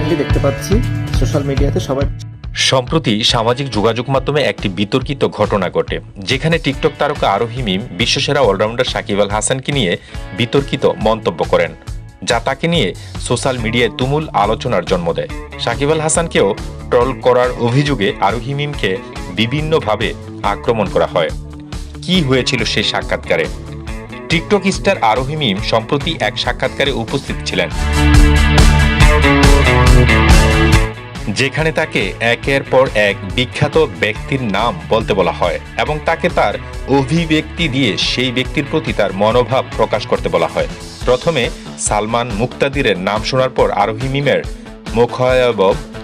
Recently দেখতে পাচ্ছি social মিডিয়াতে সবাই। সম্প্রতি সামাজিক যোগাযোগ মাধ্যমে একটি বিতর্কিত ঘটনা ঘটে, যেখানে টিকটক তারকা আরোহী মিম বিশ্বসেরা অলরাউন্ডার সাকিব আল হাসানকে নিয়ে বিতর্কিত মন্তব্য করেন, যা তাকে নিয়ে সোশ্যাল মিডিয়ায় তুমুল আলোচনার জন্ম দেয়। সাকিব আল হাসানকেও ট্রল করার অভিযোগে আরোহী মিমকে বিভিন্নভাবে আক্রমণ করা হয়। কি হয়েছিল সেই সাক্ষাৎকারে? টিকটক স্টার আরোহী মিম সম্প্রতি এক সাক্ষাৎকারে উপস্থিত ছিলেন, যেখানে তাকে একের পর এক বিখ্যাত ব্যক্তির নাম বলতে বলা হয় এবং তাকে তার অভিব্যক্তি দিয়ে সেই ব্যক্তির প্রতি তার মনোভাব প্রকাশ করতে বলা হয়। প্রথমে সালমান মুক্তাদিরের নাম শোনার পর আরোহী মিমের মুখাবয়ব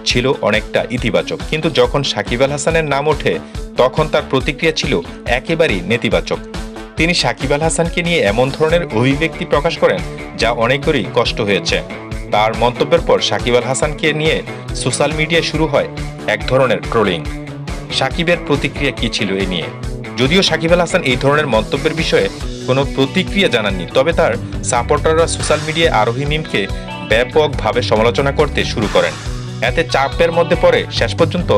ছিল অনেকটা ইতিবাচক, কিন্তু যখন সাকিব আল হাসানের নাম ওঠে তখন তার প্রতিক্রিয়া ছিল একেবারেই নেতিবাচক। তিনি সাকিব আল হাসানকে নিয়ে এমন ধরনের অভিব্যক্তি প্রকাশ করেন যা অনেকেরই কষ্ট হয়েছে। তার মন্তব্যের পর সাকিব আল হাসানকে নিয়ে সোশ্যাল মিডিয়ায় শুরু হয় এক ধরনের ট্রোলিং। সাকিবের প্রতিক্রিয়া কি ছিল এ নিয়ে? যদিও সাকিব আল হাসান এই ধরনের মন্তব্যের বিষয়ে কোনো প্রতিক্রিয়া জানাননি, তবে তার সাপোর্টাররা সোশ্যাল মিডিয়ায় আরোহী মিমকে ব্যাপকভাবে সমালোচনা করতে শুরু করেন। এতে চাপের মধ্যে পড়ে শেষ পর্যন্ত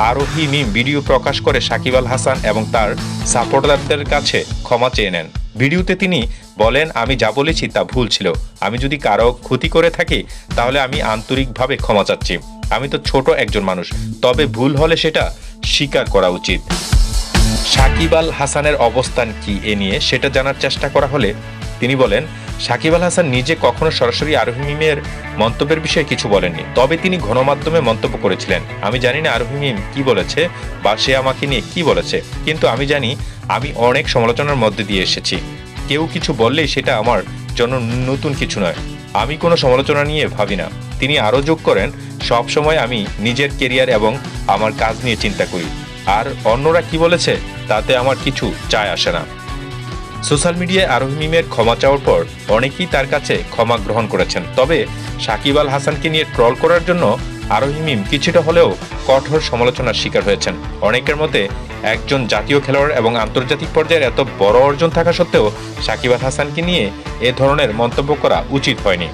আরোহী মিম ভিডিও প্রকাশ করে সাকিব আল হাসান এবং তার সাপোর্টারদের কাছে ক্ষমা চেয়ে নেন। ভিডিওতে তিনি বলেন, আমি যা বলেছি তা ভুল ছিল। আমি যদি কারো ক্ষতি করে থাকি তাহলে আমি আন্তরিকভাবে ক্ষমা চাচ্ছি। আমি তো ছোট একজন মানুষ, তবে ভুল হলে সেটা স্বীকার করা উচিত। সাকিব আল হাসানের অবস্থান কি এ নিয়ে সেটা জানার চেষ্টা করা হলে তিনি বলেন, সাকিব আল হাসান নিজে কখনো সরাসরি আরোহী মিমের মন্তব্যের বিষয়ে কিছু বলেননি, তবে তিনি গণমাধ্যমে মন্তব্য করেছিলেন। আমি জানি না আরোহী মিম কি বলেছে বা সে আমাকে নিয়ে কি বলেছে, কিন্তু আমি জানি আমি অনেক সমালোচনার মধ্যে দিয়ে এসেছি। কেউ কিছু বললেই সেটা আমার জন্য নতুন কিছু নয়। আমি কোনো সমালোচনা নিয়ে ভাবি না। তিনি আরও যোগ করেন, সব সময় আমি নিজের কেরিয়ার এবং আমার কাজ নিয়ে চিন্তা করি, আর অন্যরা কি বলেছে তাতে আমার কিছু যায় আসে না। সোশ্যাল মিডিয়ায় আরোহী মিমের ক্ষমা চাওয়ার পর অনেকেই তার কাছে ক্ষমা গ্রহণ করেছেন, তবে সাকিব আল হাসানকে নিয়ে ট্রল করার জন্য আরোহী মিম কিছুটা হলেও কঠোর সমালোচনার শিকার হয়েছেন। অনেকের মতে একজন জাতীয় খেলোয়াড় এবং আন্তর্জাতিক পর্যায়ের এত বড় অর্জন থাকা সত্ত্বেও সাকিব আল হাসানকে নিয়ে এ ধরনের মন্তব্য করা উচিত হয়নি।